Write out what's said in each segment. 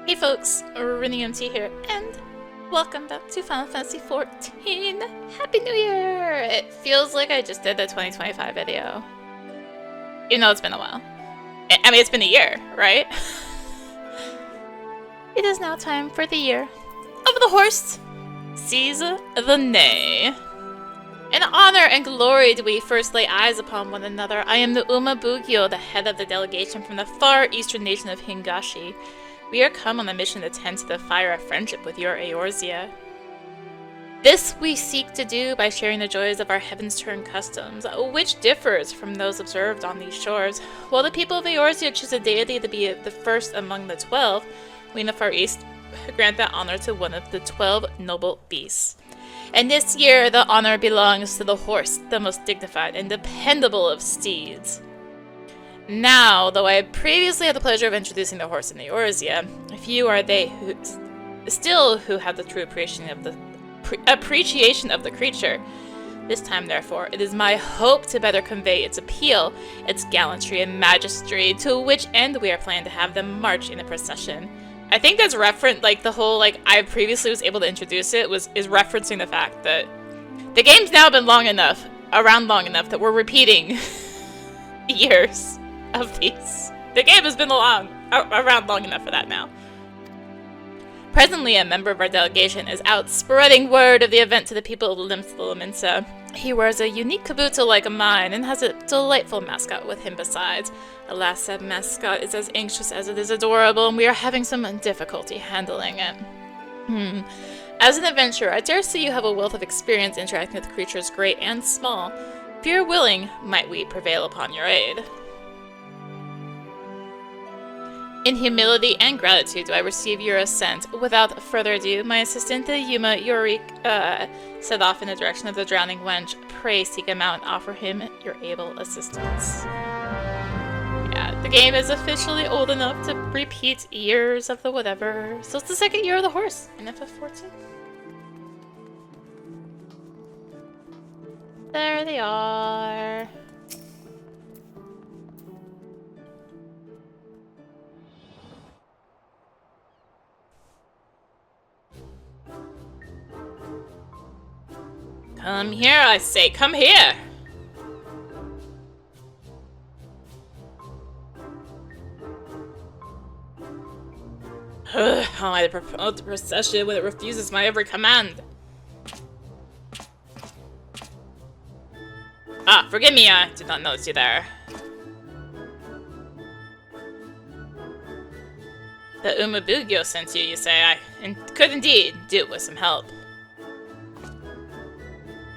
Hey folks, rinimt here, and welcome back to Final Fantasy XIV. Happy New Year! It feels like I just did the 2025 video. Even though it's been a while. I mean, it's been a year, right? It is now time for the year of the horse. Seize the Nay. In honor and glory do we first lay eyes upon one another. I am the Uma Bugyo, the head of the delegation from the far eastern nation of Hingashi. We are come on a mission to tend to the fire of friendship with your Eorzea. This we seek to do by sharing the joys of our Heavensturn customs, which differs from those observed on these shores. While the people of Eorzea choose a deity to be the first among the 12, we in the Far East grant that honor to one of the 12 noble beasts. And this year, the honor belongs to the horse, the most dignified and dependable of steeds. Now, though I previously had the pleasure of introducing the horse in Eorzea, few are they who have the true appreciation of the creature. This time, therefore, it is my hope to better convey its appeal, its gallantry and majesty, to which end we are planning to have them march in a procession. I think that's the whole, I previously was able to introduce it, is referencing the fact that the game's now been around long enough that we're repeating years of these. The game has been around long enough for that now. Presently, a member of our delegation is out spreading word of the event to the people of Limsa. He wears a unique kabuto like mine and has a delightful mascot with him besides. Alas, said mascot is as anxious as it is adorable, and we are having some difficulty handling it. As an adventurer, I dare say you have a wealth of experience interacting with creatures great and small. If you're willing, might we prevail upon your aid? In humility and gratitude do I receive your assent. Without further ado, my assistant, the Yuma Yorick, set off in the direction of the drowning wench. Pray seek him out and offer him your able assistance. Yeah, the game is officially old enough to repeat years of the whatever. So it's the second year of the horse in FF14. There they are. Come here, I say, come here! How am I to promote the procession when it refuses my every command? Ah, forgive me, I did not notice you there. The Uma Bugyo sent you, you say. I could indeed do it with some help.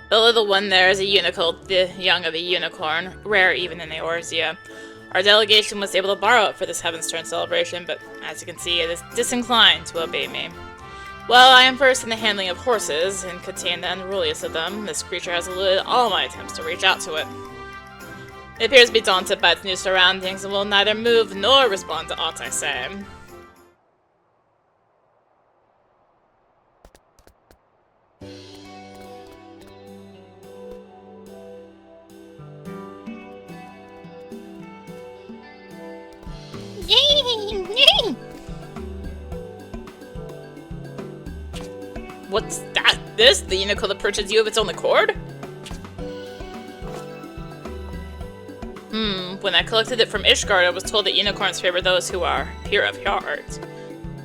The little one there is a Unicolt, the young of a unicorn, rare even in Eorzea. Our delegation was able to borrow it for this Heavensturn celebration, but as you can see, it is disinclined to obey me. Well, I am versed in the handling of horses, and contain the unruliest of them. This creature has eluded all my attempts to reach out to it. It appears to be daunted by its new surroundings, and will neither move nor respond to aught I say. What's that? This? The Unicolt approaches you of its own accord? When I collected it from Ishgard, I was told that unicorns favor those who are pure of heart.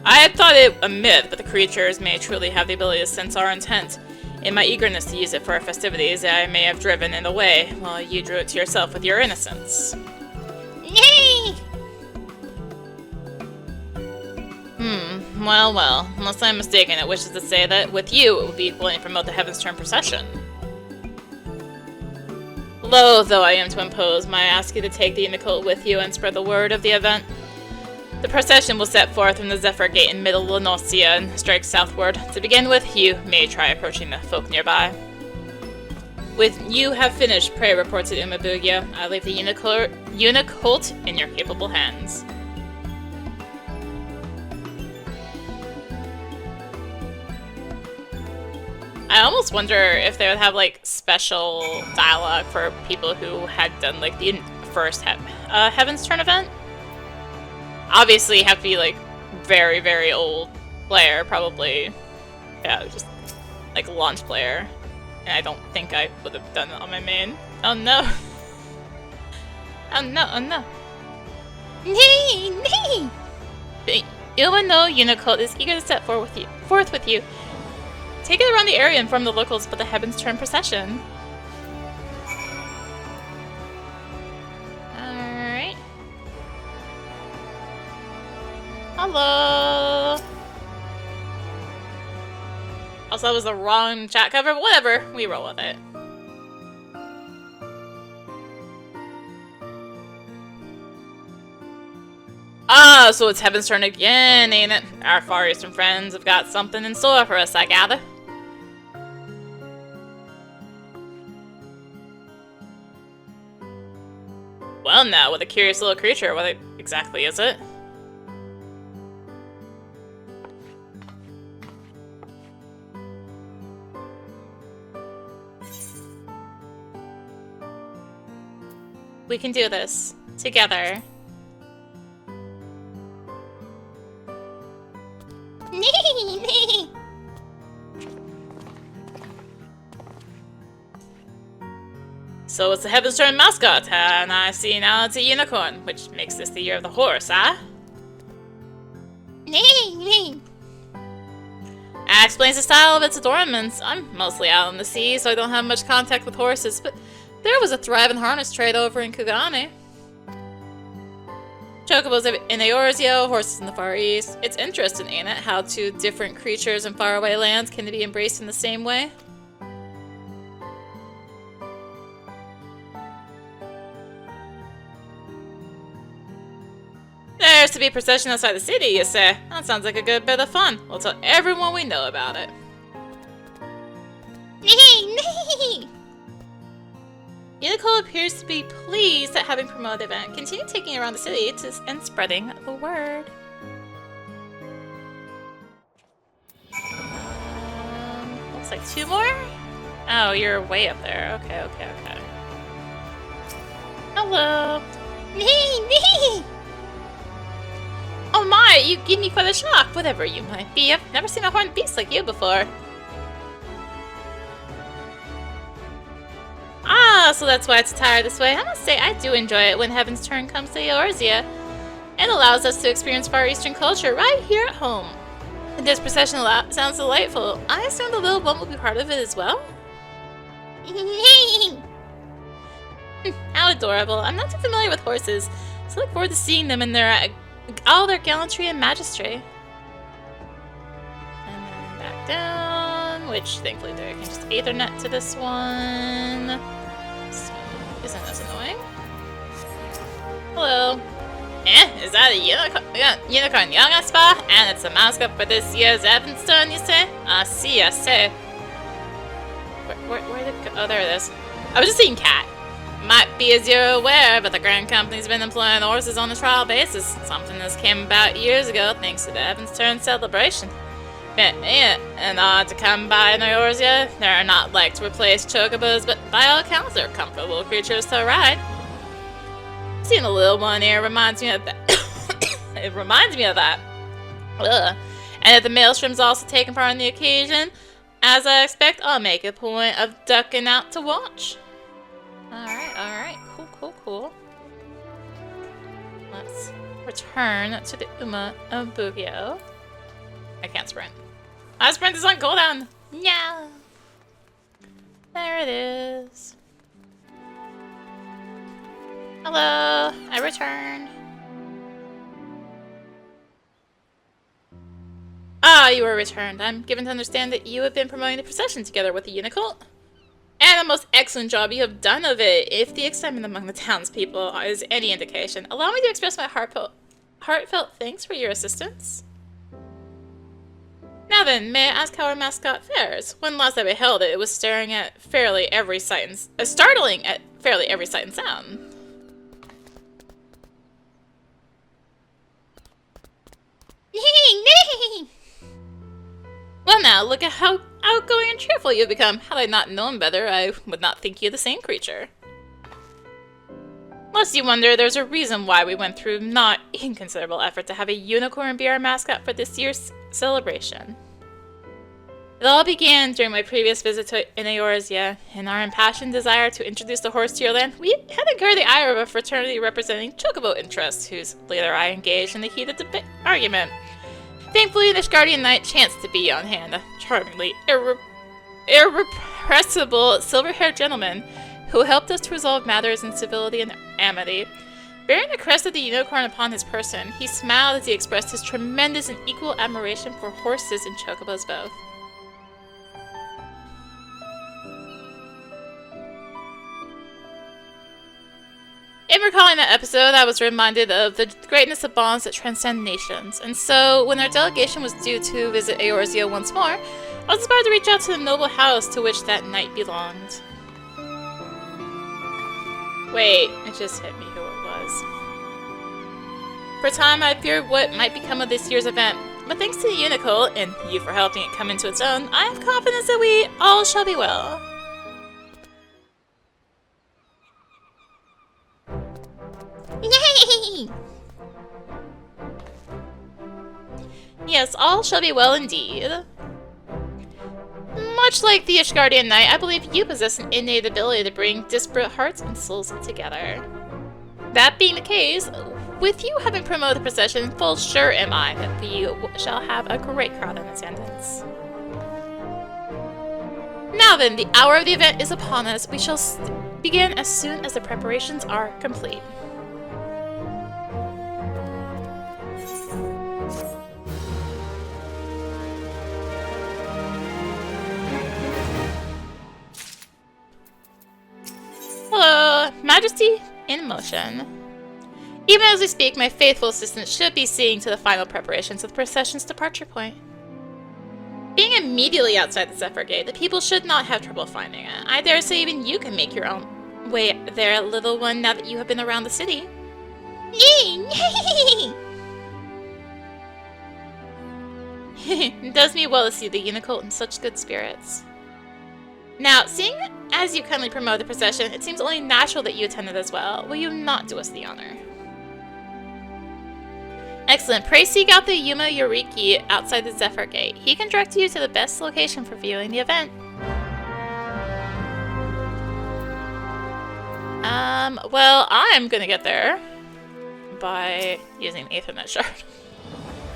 I had thought it a myth, but the creatures may truly have the ability to sense our intent. In my eagerness to use it for our festivities, I may have driven it away, while you drew it to yourself with your innocence. Yay! Well, unless I'm mistaken, it wishes to say that with you, it would be willing to promote the Heavensturn procession. Loath though I am to impose, may I ask you to take the Unicolt with you and spread the word of the event? The procession will set forth from the Zephyr Gate in Middle Lenosia and strike southward. To begin with, you may try approaching the folk nearby. With you have finished, pray report to Uma Bugyo. I leave the Unicolt in your capable hands. I almost wonder if they would have, special dialogue for people who had done, the first Heavensturn event. Obviously, you have to be, very, very old player, probably. Yeah, just like launch player. And I don't think I would have done it on my main. Oh no. Oh no, oh no. Nay, nay! Ilma no Unicolt is eager to set forth with you. Take it around the area and inform the locals about the Heavensturn procession. Alright. Hello! Also, that was the wrong chat cover, but whatever. We roll with it. Ah, so it's Heavensturn again, ain't it? Our Far Eastern friends have got something in store for us, I gather. Well now, with a curious little creature, what exactly is it? We can do this. Together. So it's the Heavensturn mascot, and I see now it's a unicorn, which makes this the year of the horse, huh? That explains the style of its adornments. I'm mostly out on the sea, so I don't have much contact with horses, but there was a thriving harness trade over in Kugane. Chocobos in Eorzea, horses in the Far East. It's interesting, ain't it, how two different creatures in faraway lands can be embraced in the same way? There's to be a procession outside the city, you say? That sounds like a good bit of fun. We'll tell everyone we know about it. Unicolt appears to be pleased at having promoted the event. Continue taking it around the city and spreading the word. Looks like 2 more? Oh, you're way up there. Okay, okay, okay. Hello. Oh my, you give me quite a shock, whatever you might be. I've never seen a horned beast like you before. Ah, so that's why it's attired this way. I must say, I do enjoy it when Heavensturn comes to Eorzea. It allows us to experience Far Eastern culture right here at home. This procession sounds delightful. I assume the little one will be part of it as well? How adorable. I'm not too familiar with horses, so I look forward to seeing them in their all their gallantry and majesty. And then back down, which thankfully there I can just Ethernet to this one. So, isn't this annoying? Hello. Is that a unicorn young spa? And it's a mascot for this year's Heavensturn, you say? I see. Where did it go? Oh, there it is. I was just seeing cat. Might be as you're aware, but the Grand Company's been employing horses on a trial basis. Something that came about years ago thanks to the Heavensturn celebration. And to come by in Eorzea, they're not like to replace chocobos, but by all accounts they're comfortable creatures to ride. Seeing a little one here reminds me of that. It reminds me of that. Ugh. And if the maelstrom's also taking part in the occasion, as I expect, I'll make a point of ducking out to watch. Alright, cool. Let's return to the Uma of Bugyo. I can't sprint. My sprint is on cooldown! No! There it is. Hello, I returned. Ah, you were returned. I'm given to understand that you have been promoting the procession together with the Unicolt. And a most excellent job you have done of it. If the excitement among the townspeople is any indication, allow me to express my heartfelt thanks for your assistance. Now then, may I ask how our mascot fares? When last I beheld it, it was startling at fairly every sight and sound. Well now, look at how outgoing and cheerful you've become. Had I not known better, I would not think you the same creature. Lest you wonder, there's a reason why we went through not inconsiderable effort to have a unicorn be our mascot for this year's celebration. It all began during my previous visit to Eorzea. In our impassioned desire to introduce the horse to your land, we had incurred the ire of a fraternity representing chocobo interests, whose leader I engaged in the heated argument. Thankfully, this guardian knight chanced to be on hand, a charmingly irrepressible silver-haired gentleman who helped us to resolve matters in civility and amity. Bearing the crest of the unicorn upon his person, he smiled as he expressed his tremendous and equal admiration for horses and chocobos both. In recalling that episode, I was reminded of the greatness of bonds that transcend nations, and so, when our delegation was due to visit Eorzea once more, I was inspired to reach out to the noble house to which that knight belonged. Wait, it just hit me who it was. For a time, I feared what might become of this year's event, but thanks to the Unicolt, and you for helping it come into its own, I have confidence that we all shall be well. Yay! Yes, all shall be well indeed. Much like the Ishgardian Knight, I believe you possess an innate ability to bring disparate hearts and souls together. That being the case, with you having promoted the procession, full sure am I that we shall have a great crowd in attendance. Now then, the hour of the event is upon us. We shall begin as soon as the preparations are complete. Hello, Majesty in motion. Even as we speak, my faithful assistant should be seeing to the final preparations of the procession's departure point. Being immediately outside the Zephyr Gate, the people should not have trouble finding it. I dare say even you can make your own way there, little one, now that you have been around the city. It does me well to see the Unicolt in such good spirits. Now, seeing as you kindly promote the procession, it seems only natural that you attended as well. Will you not do us the honor? Excellent. Pray seek out the Yuma Yoriki outside the Zephyr Gate. He can direct you to the best location for viewing the event. Well, I'm gonna get there by using the Ethernet shard.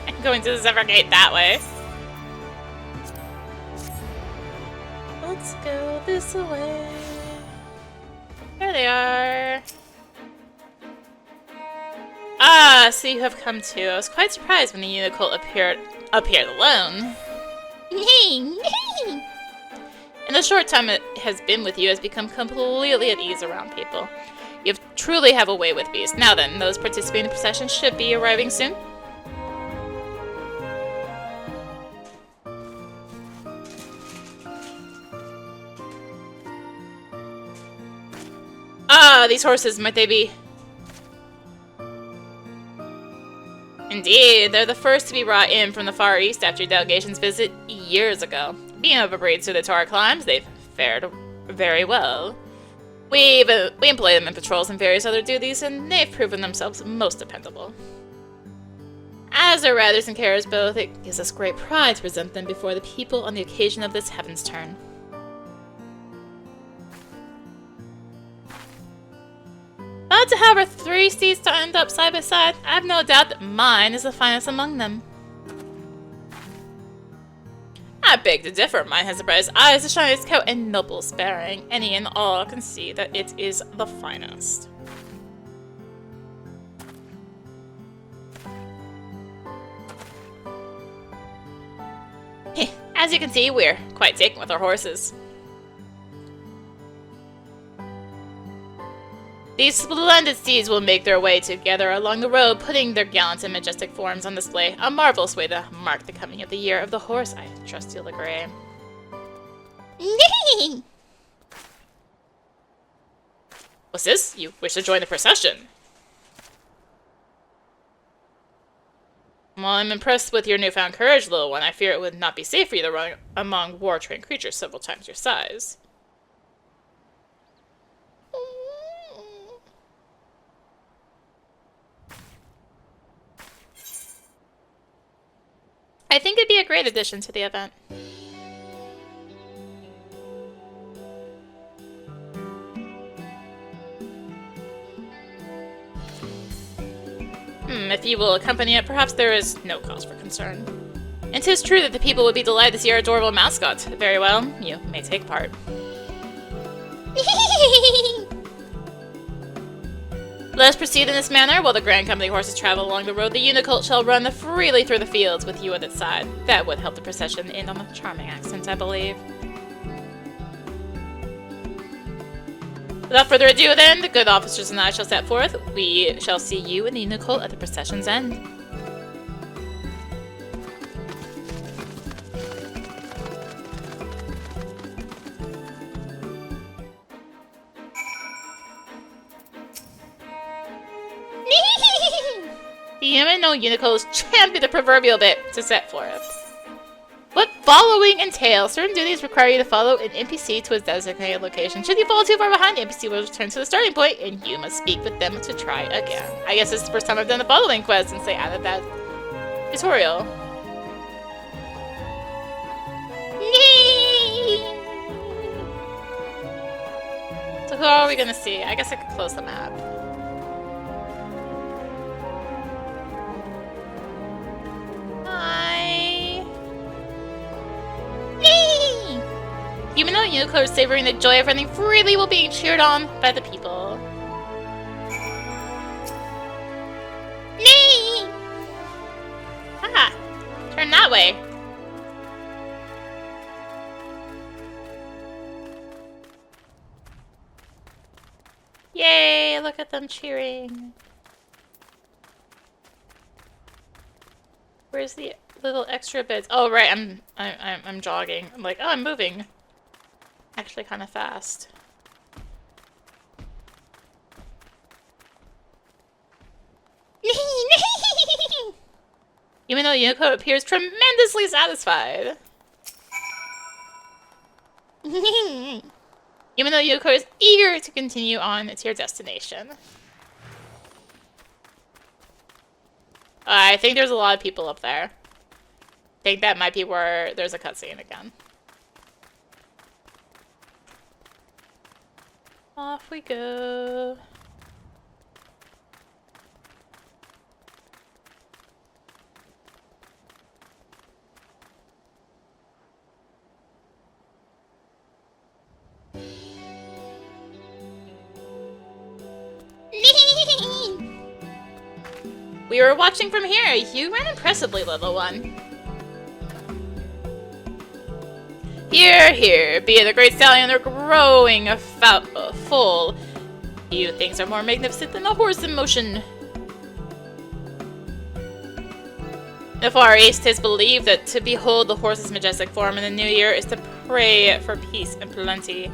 And going to the Zephyr Gate that way. Let's go this way. There they are. Ah, so you have come too. I was quite surprised when the Unicolt appeared alone. In the short time it has been with you, it has become completely at ease around people. You truly have a way with beasts. Now then, those participating in the procession should be arriving soon. Ah, these horses, might they be? Indeed, they're the first to be brought in from the Far East after your delegation's visit years ago. Being of a breed suited to our climes, they've fared very well. We employ them in patrols and various other duties, and they've proven themselves most dependable. As our riders and carriers both, it gives us great pride to present them before the people on the occasion of this Heavensturn. But to have our three steeds to end up side by side, I have no doubt that mine is the finest among them. I beg to differ. Mine has the brightest eyes, the shiniest coat, and noblest bearing. Any and all can see that it is the finest. As you can see, we're quite taken with our horses. These splendid steeds will make their way together along the road, putting their gallant and majestic forms on display. A marvelous way to mark the coming of the year of the horse, I trust you'll agree. What's this? You wish to join the procession? Well, I'm impressed with your newfound courage, little one. I fear it would not be safe for you to run among war-trained creatures several times your size. I think it'd be a great addition to the event. If you will accompany it, perhaps there is no cause for concern. And 'tis true that the people would be delighted to see our adorable mascot. Very well, you may take part. Let us proceed in this manner. While the Grand Company horses travel along the road, the Unicolt shall run freely through the fields with you at its side. That would help the procession end on a charming accent, I believe. Without further ado, then, the good officers and I shall set forth. We shall see you in the Unicolt at the procession's end. The human-known Unicolt championed the proverbial bit to set forth. What following entails? Certain duties require you to follow an NPC to its designated location. Should you fall too far behind, the NPC will return to the starting point, and you must speak with them to try again. I guess this is the first time I've done the following quest since they added that tutorial. So who are we gonna see? I guess I could close the map. Even though Unicolt is savoring the joy of running freely while being cheered on by the people. Nee! Ah! Turn that way. Yay! Look at them cheering. Where's the little extra bits? Oh right, I'm jogging. I'm like, oh, I'm moving. Actually kind of fast. Even though Unicolt appears tremendously satisfied. Even though Unicolt is eager to continue on to your destination. I think there's a lot of people up there. I think that might be where there's a cutscene again. Off we go. We were watching from here. You ran impressively, little one. Here, here, be it a great stallion or growing foal. Few things are more magnificent than a horse in motion. In the Far East, it is believed that to behold the horse's majestic form in the new year is to pray for peace and plenty.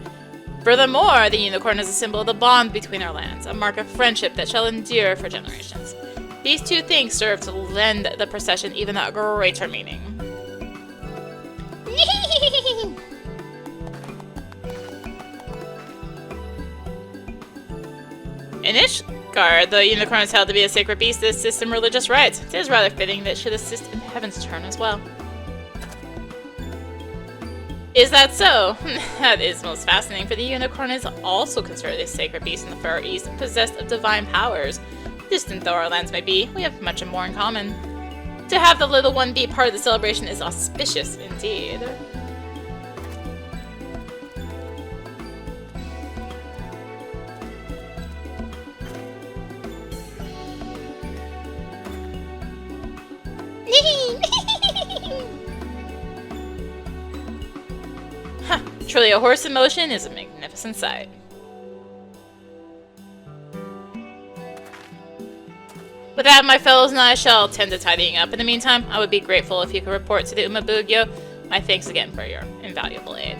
Furthermore, the unicorn is a symbol of the bond between our lands, a mark of friendship that shall endure for generations. These two things serve to lend the procession even a greater meaning. In Ishgard, the unicorn is held to be a sacred beast that assists in religious rites. It is rather fitting that it should assist in Heavensturn as well. Is that so? That is most fascinating, for the unicorn is also considered a sacred beast in the Far East, possessed of divine powers. Distant though our lands may be, we have much more in common. To have the little one be part of the celebration is auspicious indeed. Truly, a horse in motion is a magnificent sight. With that, my fellows and I shall tend to tidying up. In the meantime, I would be grateful if you could report to the Umabugyo. My thanks again for your invaluable aid.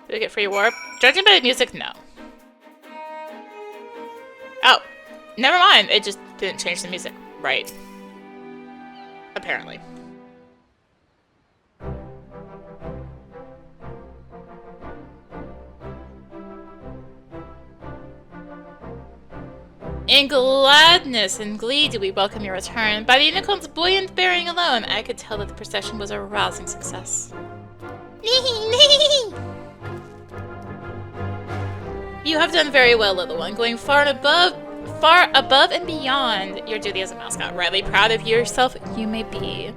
Do we get free warp? Judging by the music, no. Oh, never mind. It just didn't change the music. Right. Apparently. In gladness and glee do we welcome your return. By the Unicolt's buoyant bearing alone, I could tell that the procession was a rousing success. You have done very well, little one, going far above and beyond your duty as a mascot. Rightly proud of yourself you may be.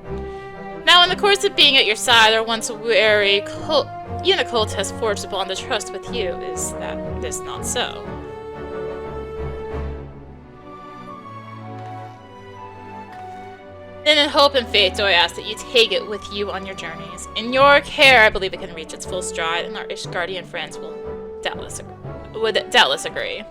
Now, in the course of being at your side, our once wary Unicolt has forged a bond of trust with you. Is this not so? Then in hope and faith do I ask that you take it with you on your journeys. In your care, I believe it can reach its full stride, and our Ishgardian friends would doubtless agree.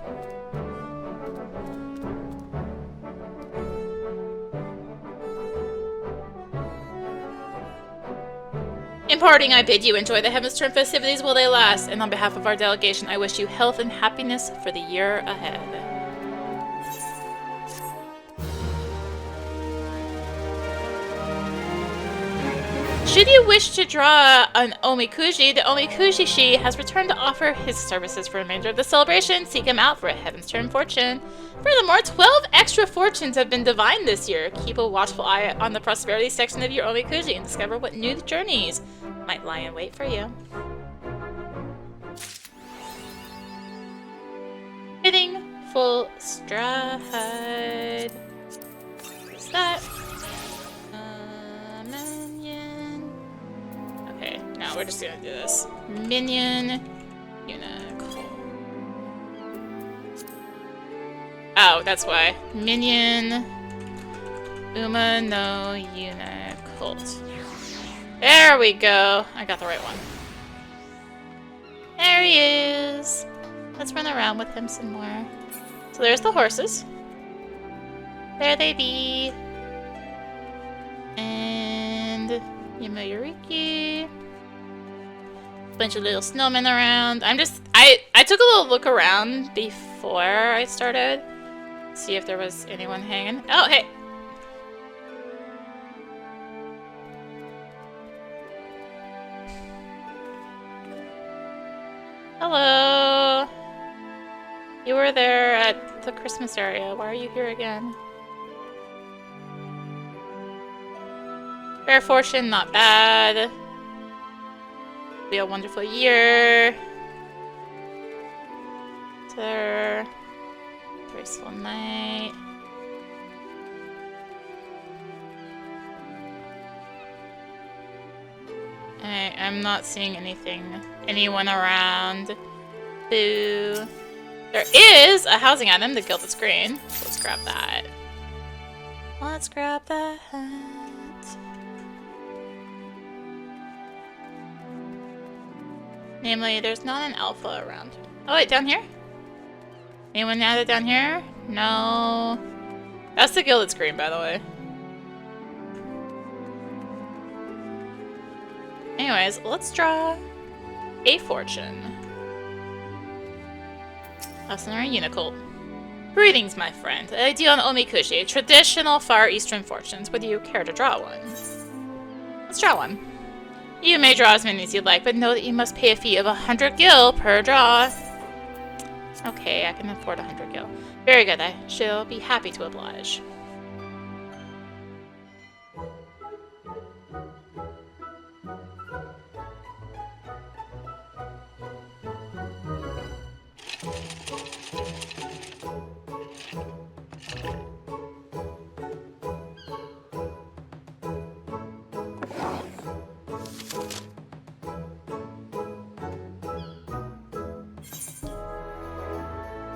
In parting, I bid you enjoy the Heavensturn festivities while they last, and on behalf of our delegation, I wish you health and happiness for the year ahead. Should you wish to draw an Omikuji, the Omikuji-shi has returned to offer his services for the remainder of the celebration. Seek him out for a Heavensturn fortune. Furthermore, 12 extra fortunes have been divined this year. Keep a watchful eye on the prosperity section of your Omikuji and discover what new journeys might lie in wait for you. Hitting full stride. What's that? Minion. Okay, now we're just gonna do this. Minion. Unicolt. Oh, that's why. Minion. Uma no Unicolt. There we go. I got the right one. There he is. Let's run around with him some more. So there's the horses. There they be. And Yamayuriki. Bunch of little snowmen around. I took a little look around before I started. See if there was anyone hanging. Oh, hey. Hello. You were there at the Christmas area. Why are you here again? Fair fortune, not bad. Be a wonderful year. There. Graceful night. I'm not seeing anyone around. Boo. There is a housing item, the Gilded Screen. So let's grab that. Let's grab that. Namely, there's not an alpha around. Oh wait, down here? Anyone added down here? No. That's the Gilded Screen, by the way. Anyways, let's draw a fortune. Us and our Unicolt. Greetings, my friend. I deal on Omikuji, traditional Far Eastern fortunes. Would you care to draw one? Let's draw one. You may draw as many as you'd like, but know that you must pay a fee of 100 gil per draw. Okay, I can afford 100 gil. Very good, I shall be happy to oblige.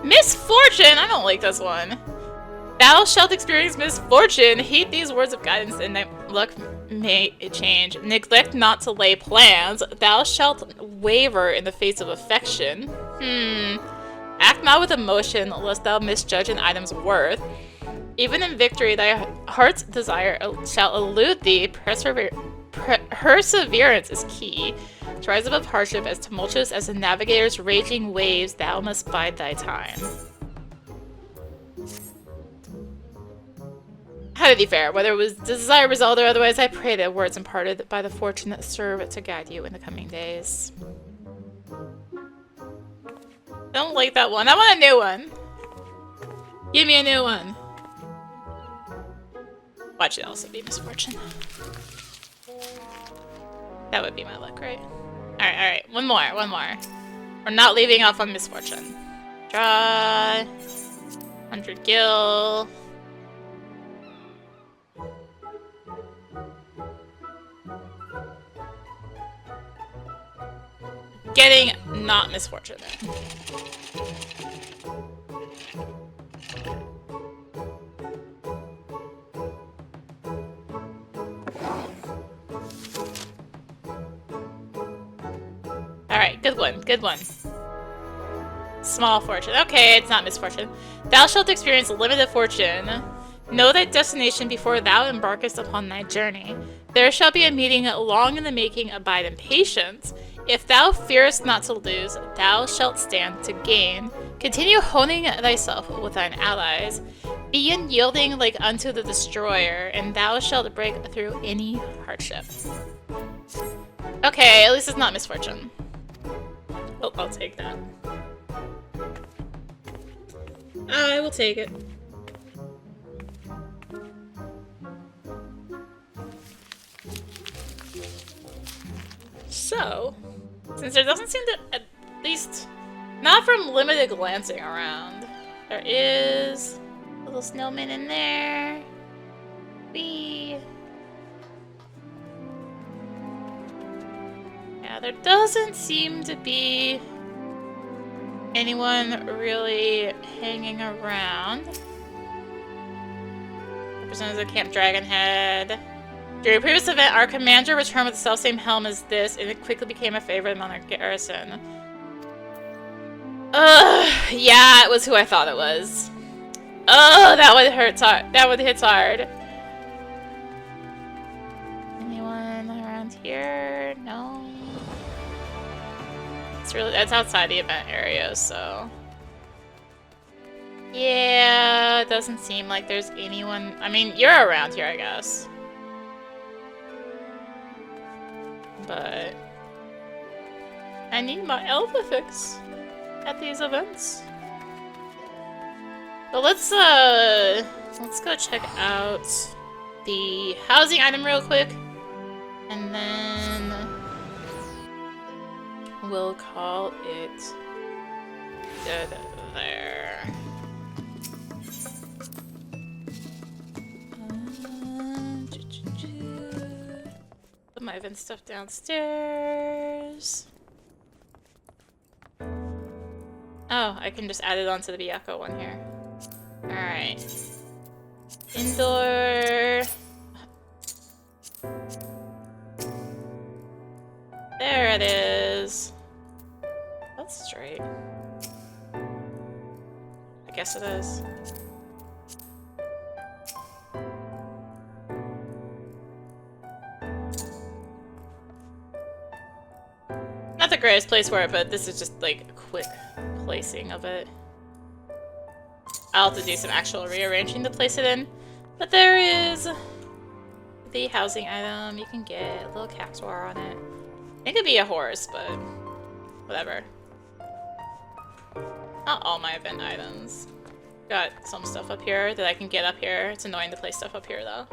Misfortune? I don't like this one. Thou shalt experience misfortune. Heed these words of guidance, and thy luck may change. Neglect not to lay plans. Thou shalt waver in the face of affection. Act not with emotion, lest thou misjudge an item's worth. Even in victory, thy heart's desire shall elude thee. Perseverance is key. To rise above hardship, as tumultuous as the navigator's raging waves, thou must bide thy time. How did he fare? Whether it was desire result or otherwise, I pray that words imparted by the fortune that serve to guide you in the coming days. Don't like that one. I want a new one. Give me a new one. Watch it also be misfortune. That would be my luck, right? Alright, alright. One more, one more. We're not leaving off on misfortune. Draw. 100 gil. Getting not misfortune. Alright, good one, good one. Small fortune. Okay, it's not misfortune. Thou shalt experience limited fortune. Know thy destination before thou embarkest upon thy journey. There shall be a meeting long in the making, abide in patience. If thou fearest not to lose, thou shalt stand to gain. Continue honing thyself with thine allies. Be unyielding like unto the destroyer, and thou shalt break through any hardship. Okay, at least it's not misfortune. Oh, I'll take that. I will take it. So, since there doesn't seem to, at least, not from limited glancing around, there is a little snowman in there. Whee! Yeah, there doesn't seem to be anyone really hanging around. Representative of Camp Dragonhead. During a previous event, our commander returned with the self-same helm as this, and it quickly became a favorite among our garrison. Yeah, it was who I thought it was. That would hurt hard. That would hit hard. Anyone around here? No. It's outside the event area, so yeah, it doesn't seem like there's anyone. I mean, you're around here, I guess, but I need my alpha fix at these events. So let's go check out the housing item real quick, and then we'll call it dead there. Put my event stuff downstairs. Oh, I can just add it onto the Byakuya one here. Alright. Indoor. There it is. That's straight. I guess it is. Not the greatest place for it, but this is just like a quick placing of it. I'll have to do some actual rearranging to place it in. But there is the housing item you can get, a little cactuar on it. It could be a horse, but whatever. Not all my event items. Got some stuff up here that I can get up here. It's annoying to place stuff up here, though.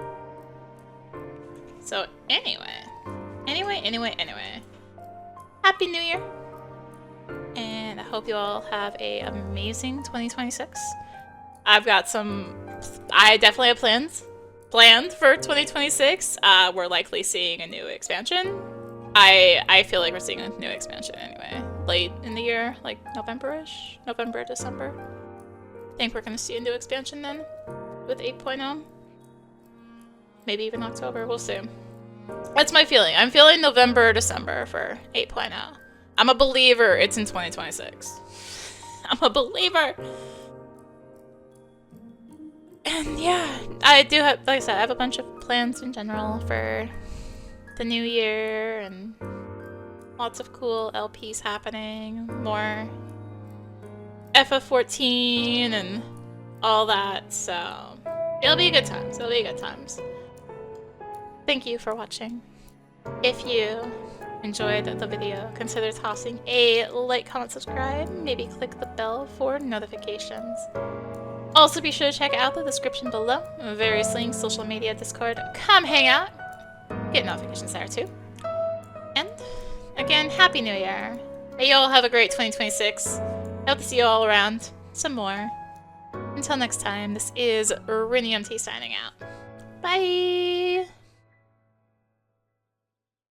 So, anyway. Happy New Year! And I hope you all have an amazing 2026. I've got some... I definitely have planned for 2026. We're likely seeing a new expansion. I feel like we're seeing a new expansion anyway. Late in the year, like November-ish? November, December. I think we're gonna see a new expansion then with 8.0. Maybe even October, we'll see. That's my feeling. I'm feeling November, December for 8.0. I'm a believer it's in 2026. I'm a believer! And yeah, I do have, like I said, I have a bunch of plans in general for the new year, and lots of cool LPs happening, more ff14 and all that, so it'll be good times, Thank you for watching. If you enjoyed the video, consider tossing a like, comment, subscribe, maybe click the bell for notifications. Also, be sure to check out the description below. Various links, social media, Discord. Come hang out. Get notifications there too. And again, Happy New Year. May you all have a great 2026. Hope to see you all around some more. Until next time, this is rinimt signing out. Bye!